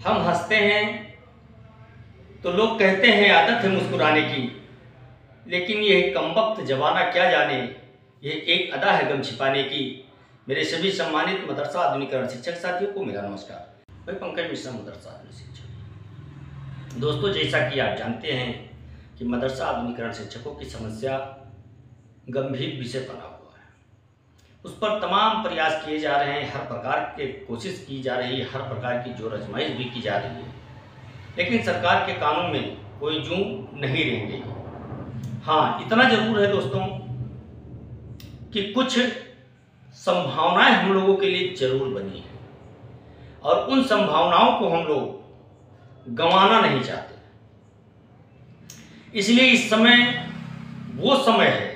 हम हंसते हैं तो लोग कहते हैं आदत है मुस्कुराने की, लेकिन ये कमबख्त जमाना क्या जाने, ये एक अदा है गम छिपाने की। मेरे सभी सम्मानित मदरसा आधुनिकरण शिक्षक साथियों को मेरा नमस्कार। मैं पंकज मिश्रा, मदरसा आधुनिक शिक्षक। दोस्तों, जैसा कि आप जानते हैं कि मदरसा आधुनिकरण शिक्षकों की समस्या गंभीर विषय बना हुआ है। उस पर तमाम प्रयास किए जा रहे हैं, हर प्रकार के कोशिश की जा रही है, हर प्रकार की जोर आजमाइश भी की जा रही है, लेकिन सरकार के कानून में कोई जूं नहीं रहेंगे। हाँ, इतना जरूर है दोस्तों कि कुछ संभावनाएं हम लोगों के लिए जरूर बनी है और उन संभावनाओं को हम लोग गंवाना नहीं चाहते। इसलिए इस समय वो समय है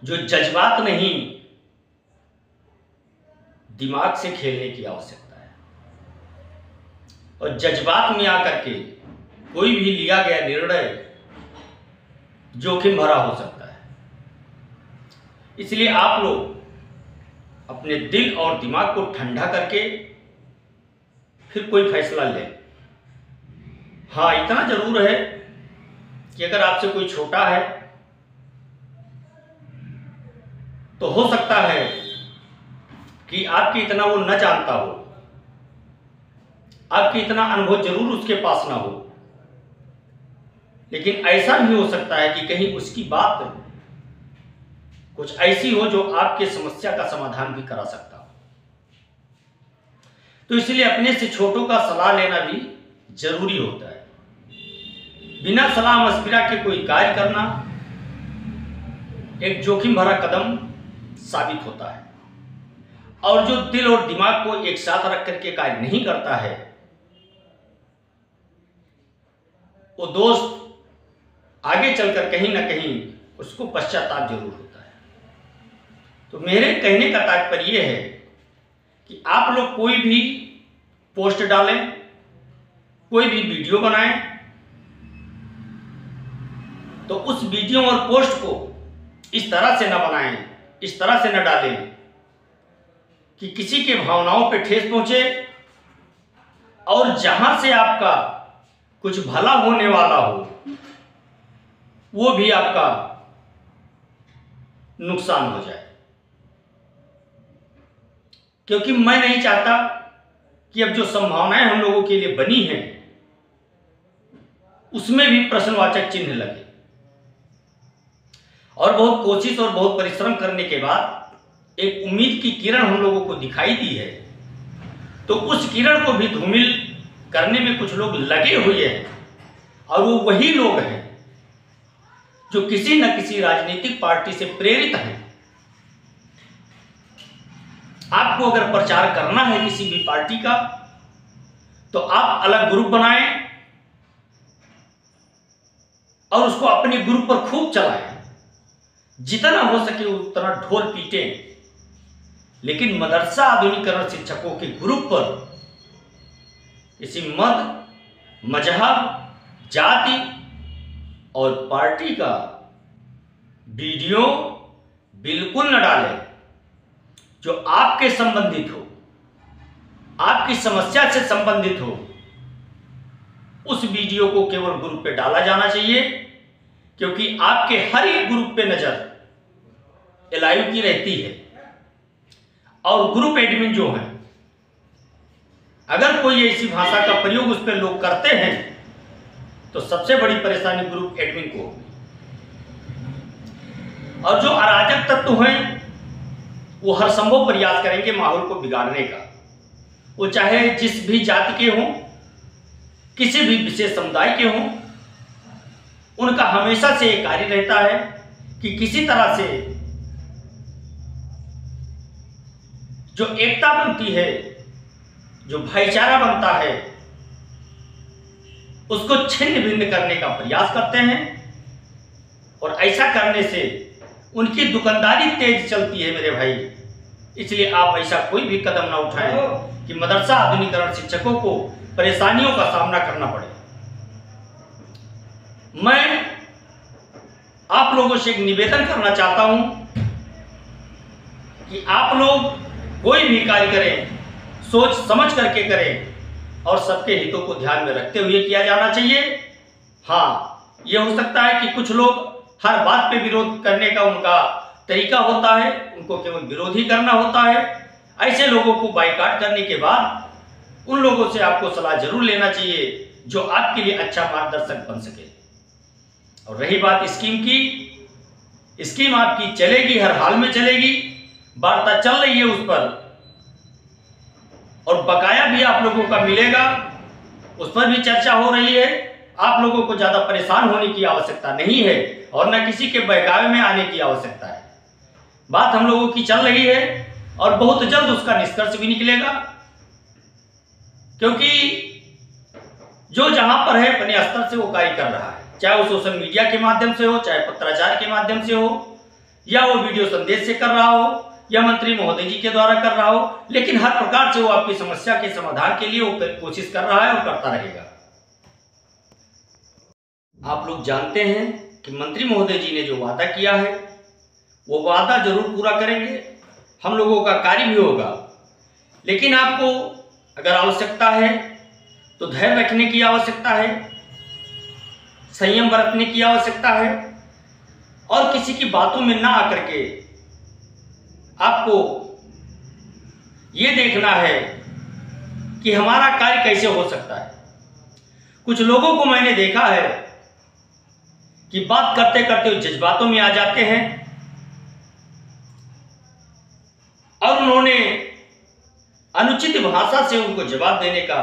जो जज्बात नहीं, दिमाग से खेलने की आवश्यकता है। और जज्बात में आकर के कोई भी लिया गया निर्णय जोखिम भरा हो सकता है। इसलिए आप लोग अपने दिल और दिमाग को ठंडा करके फिर कोई फैसला लें। हाँ, इतना जरूर है कि अगर आपसे कोई छोटा है तो हो सकता है कि आपकी इतना वो न जानता हो, आपकी इतना अनुभव जरूर उसके पास ना हो, लेकिन ऐसा भी हो सकता है कि कहीं उसकी बात कुछ ऐसी हो जो आपके समस्या का समाधान भी करा सकता हो। तो इसलिए अपने से छोटों का सलाह लेना भी जरूरी होता है। बिना सलाह मशविरा के कोई कार्य करना एक जोखिम भरा कदम साबित होता है। और जो दिल और दिमाग को एक साथ रख करके कार्य नहीं करता है, वो दोस्त आगे चलकर कहीं ना कहीं उसको पश्चाताप जरूर होता है। तो मेरे कहने का तात्पर्य यह है कि आप लोग कोई भी पोस्ट डालें, कोई भी वीडियो बनाएं, तो उस वीडियो और पोस्ट को इस तरह से न बनाएं, इस तरह से न डालें कि किसी के भावनाओं पे ठेस पहुंचे और जहां से आपका कुछ भला होने वाला हो वो भी आपका नुकसान हो जाए। क्योंकि मैं नहीं चाहता कि अब जो संभावनाएं हम लोगों के लिए बनी हैं उसमें भी प्रश्नवाचक चिन्ह लगे। और बहुत कोशिश और बहुत परिश्रम करने के बाद एक उम्मीद की किरण हम लोगों को दिखाई दी है, तो उस किरण को भी धूमिल करने में कुछ लोग लगे हुए हैं। और वो वही लोग हैं जो किसी न किसी राजनीतिक पार्टी से प्रेरित हैं। आपको अगर प्रचार करना है किसी भी पार्टी का, तो आप अलग ग्रुप बनाएं और उसको अपने ग्रुप पर खूब चलाएं, जितना हो सके उतना ढोल पीटें। लेकिन मदरसा आधुनिकरण शिक्षकों के ग्रुप पर किसी मत, मजहब, जाति और पार्टी का वीडियो बिल्कुल न डालें। जो आपके संबंधित हो, आपकी समस्या से संबंधित हो, उस वीडियो को केवल ग्रुप पे डाला जाना चाहिए। क्योंकि आपके हर एक ग्रुप पे नजर लाइव की रहती है और ग्रुप एडमिन जो है, अगर कोई ऐसी भाषा का प्रयोग उस पर लोग करते हैं तो सबसे बड़ी परेशानी ग्रुप एडमिन को होगी। और जो अराजक तत्व हैं वो हर संभव प्रयास करेंगे माहौल को बिगाड़ने का। वो चाहे जिस भी जाति के हों, किसी भी विशेष समुदाय के हों, उनका हमेशा से एक कार्य रहता है कि किसी तरह से जो एकता बनती है, जो भाईचारा बनता है, उसको छिन्न भिन्न करने का प्रयास करते हैं। और ऐसा करने से उनकी दुकानदारी तेज चलती है मेरे भाई। इसलिए आप ऐसा कोई भी कदम ना उठाएं कि मदरसा आधुनिकरण शिक्षकों को परेशानियों का सामना करना पड़े। मैं आप लोगों से एक निवेदन करना चाहता हूं कि आप लोग कोई भी कार्य करें सोच समझ करके करें और सबके हितों को ध्यान में रखते हुए किया जाना चाहिए। हाँ, यह हो सकता है कि कुछ लोग हर बात पे विरोध करने का उनका तरीका होता है, उनको केवल विरोध ही करना होता है। ऐसे लोगों को बाइकाट करने के बाद उन लोगों से आपको सलाह जरूर लेना चाहिए जो आपके लिए अच्छा मार्गदर्शक बन सके। और रही बात स्कीम की, स्कीम आपकी चलेगी, हर हाल में चलेगी, वार्ता चल रही है उस पर, और बकाया भी आप लोगों का मिलेगा, उस पर भी चर्चा हो रही है। आप लोगों को ज्यादा परेशान होने की आवश्यकता नहीं है और न किसी के बहकावे में आने की आवश्यकता है। बात हम लोगों की चल रही है और बहुत जल्द उसका निष्कर्ष भी निकलेगा, क्योंकि जो जहां पर है अपने स्तर से वो कार्य कर रहा है, चाहे वो सोशल मीडिया के माध्यम से हो, चाहे पत्राचार के माध्यम से हो, या वो वीडियो संदेश से कर रहा हो, या मंत्री महोदय जी के द्वारा कर रहा हो, लेकिन हर प्रकार से वो आपकी समस्या के समाधान के लिए वो कोशिश कर रहा है और करता रहेगा। आप लोग जानते हैं कि मंत्री महोदय जी ने जो वादा किया है वो वादा जरूर पूरा करेंगे, हम लोगों का कार्य भी होगा। लेकिन आपको अगर आवश्यकता है तो धैर्य रखने की आवश्यकता है, संयम बरतने की आवश्यकता है, और किसी की बातों में ना आकर के आपको ये देखना है कि हमारा कार्य कैसे हो सकता है। कुछ लोगों को मैंने देखा है कि बात करते करते वो जज्बातों में आ जाते हैं और उन्होंने अनुचित भाषा से उनको जवाब देने का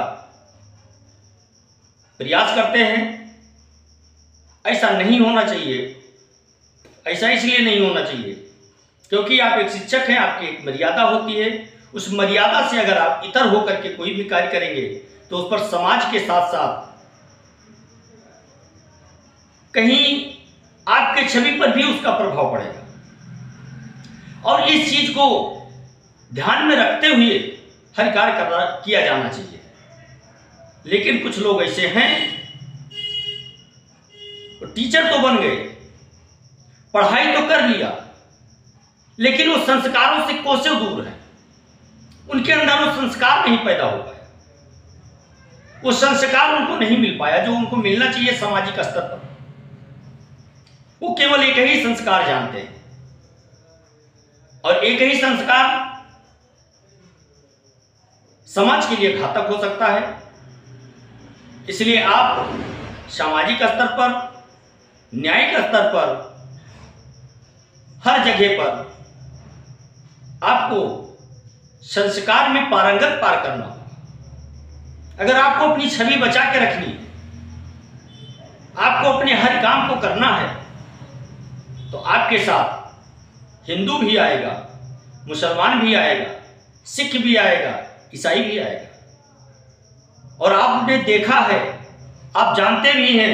प्रयास करते हैं। ऐसा नहीं होना चाहिए। ऐसा इसलिए नहीं होना चाहिए क्योंकि आप एक शिक्षक हैं, आपकी एक मर्यादा होती है। उस मर्यादा से अगर आप इतर होकर के कोई भी कार्य करेंगे तो उस पर समाज के साथ साथ कहीं आपके छवि पर भी उसका प्रभाव पड़ेगा। और इस चीज को ध्यान में रखते हुए हर कार्य किया जाना चाहिए। लेकिन कुछ लोग ऐसे हैं, टीचर तो बन गए, पढ़ाई तो कर लिया, लेकिन वो संस्कारों से कोसों दूर है। उनके अंदर वो संस्कार नहीं पैदा हो पाया, वो संस्कार उनको नहीं मिल पाया जो उनको मिलना चाहिए सामाजिक स्तर पर। वो केवल एक ही संस्कार जानते हैं और एक ही संस्कार समाज के लिए घातक हो सकता है। इसलिए आप सामाजिक स्तर पर, न्यायिक स्तर पर, हर जगह पर आपको संस्कार में पारंगत पार करना होगा। अगर आपको अपनी छवि बचा के रखनी है, आपको अपने हर काम को करना है, तो आपके साथ हिंदू भी आएगा, मुसलमान भी आएगा, सिख भी आएगा, ईसाई भी आएगा। और आपने देखा है, आप जानते भी हैं,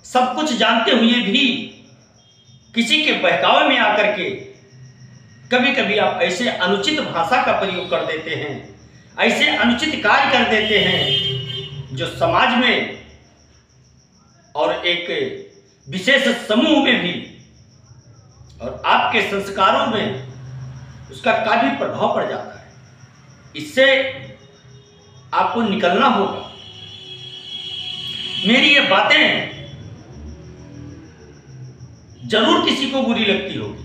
सब कुछ जानते हुए भी किसी के बहकावे में आकर के कभी कभी आप ऐसे अनुचित भाषा का प्रयोग कर देते हैं, ऐसे अनुचित कार्य कर देते हैं जो समाज में और एक विशेष समूह में भी और आपके संस्कारों में उसका काफी प्रभाव पड़ जाता है। इससे आपको निकलना होगा। मेरी ये बातें जरूर किसी को बुरी लगती होगी,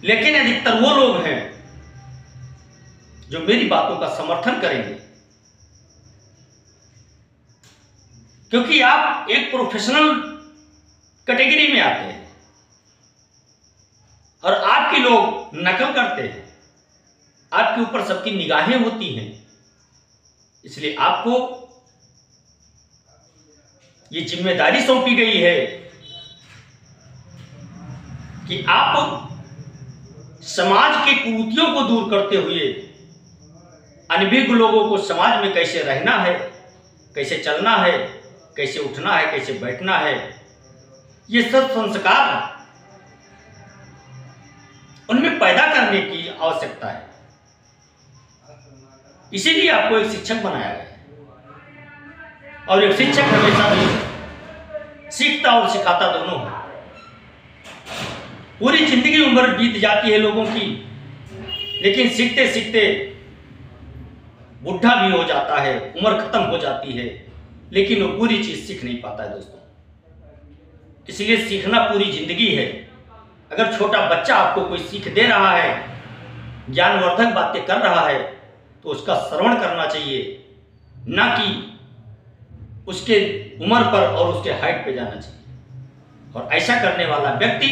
लेकिन अधिकतर वो लोग हैं जो मेरी बातों का समर्थन करेंगे, क्योंकि आप एक प्रोफेशनल कैटेगरी में आते हैं और आपके लोग नकल करते हैं, आपके ऊपर सबकी निगाहें होती हैं। इसलिए आपको ये जिम्मेदारी सौंपी गई है कि आप समाज के कुरीतियों को दूर करते हुए अनभिज्ञ लोगों को समाज में कैसे रहना है, कैसे चलना है, कैसे उठना है, कैसे बैठना है, ये सब संस्कार उनमें पैदा करने की आवश्यकता है। इसीलिए आपको एक शिक्षक बनाया गया है और एक शिक्षक हमेशा भी सीखता और सिखाता दोनों है। पूरी जिंदगी उम्र बीत जाती है लोगों की, लेकिन सीखते सीखते बुढ़ा भी हो जाता है, उम्र खत्म हो जाती है, लेकिन वो पूरी चीज सीख नहीं पाता है दोस्तों। इसलिए सीखना पूरी जिंदगी है। अगर छोटा बच्चा आपको कोई सीख दे रहा है, ज्ञानवर्धक बातें कर रहा है, तो उसका श्रवण करना चाहिए, ना कि उसके उम्र पर और उसके हाइट पे जाना चाहिए। और ऐसा करने वाला व्यक्ति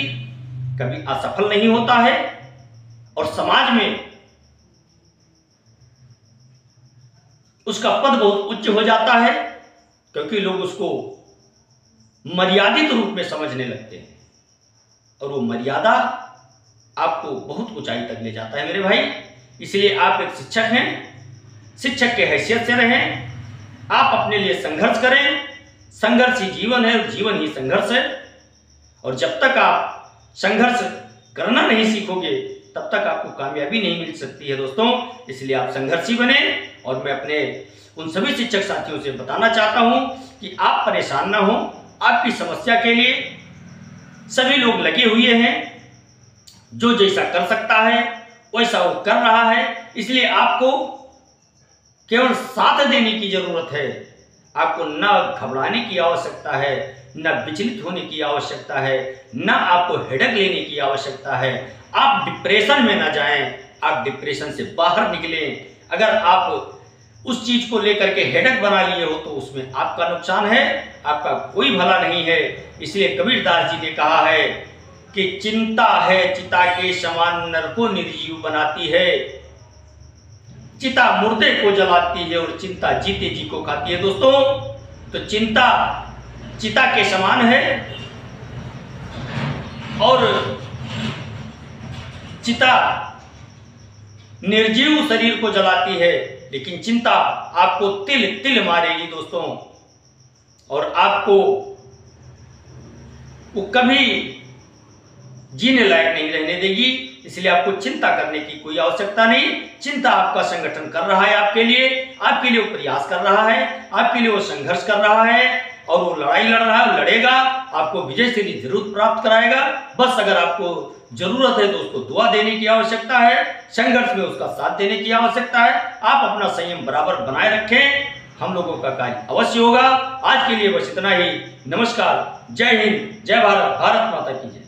कभी असफल नहीं होता है और समाज में उसका पद बहुत उच्च हो जाता है, क्योंकि लोग उसको मर्यादित रूप में समझने लगते हैं और वो मर्यादा आपको बहुत ऊंचाई तक ले जाता है मेरे भाई। इसलिए आप एक शिक्षक हैं, शिक्षक के हैसियत से रहें, आप अपने लिए संघर्ष करें। संघर्ष ही जीवन है और जीवन ही संघर्ष है। और जब तक आप संघर्ष करना नहीं सीखोगे तब तक आपको कामयाबी नहीं मिल सकती है दोस्तों। इसलिए आप संघर्षी बने। और मैं अपने उन सभी शिक्षक साथियों से बताना चाहता हूं कि आप परेशान ना हो, आपकी समस्या के लिए सभी लोग लगे हुए हैं। जो जैसा कर सकता है वैसा वो कर रहा है। इसलिए आपको केवल साथ देने की जरूरत है। आपको न घबराने की आवश्यकता है, न विचलित होने की आवश्यकता है, न आपको हेडक लेने की आवश्यकता है। आप डिप्रेशन में ना जाएं, आप डिप्रेशन से बाहर निकलें। अगर आप उस चीज को लेकर के हेडक बना लिए हो तो उसमें आपका नुकसान है, आपका कोई भला नहीं है। इसलिए कबीरदास जी ने कहा है कि चिंता है चिता के समान, नर को निर्जीव बनाती है। चिता मुर्दे को जलाती है और चिंता जीते जी को खाती है दोस्तों। तो चिंता चिता के समान है और चिता निर्जीव शरीर को जलाती है, लेकिन चिंता आपको तिल तिल मारेगी दोस्तों, और आपको वो कभी जीने लायक नहीं रहने देगी। इसलिए आपको चिंता करने की कोई आवश्यकता नहीं। चिंता आपका संगठन कर रहा है, आपके लिए वो प्रयास कर रहा है, आपके लिए वो संघर्ष कर रहा है और वो लड़ाई लड़ रहा है, लड़ेगा, आपको विजय से जरूर प्राप्त कराएगा। बस अगर आपको जरूरत है तो उसको दुआ देने की आवश्यकता है, संघर्ष में उसका साथ देने की आवश्यकता है। आप अपना संयम बराबर बनाए रखें, हम लोगों का कार्य अवश्य होगा। आज के लिए बस इतना ही। नमस्कार, जय हिंद, जय भारत, भारत माता की जय।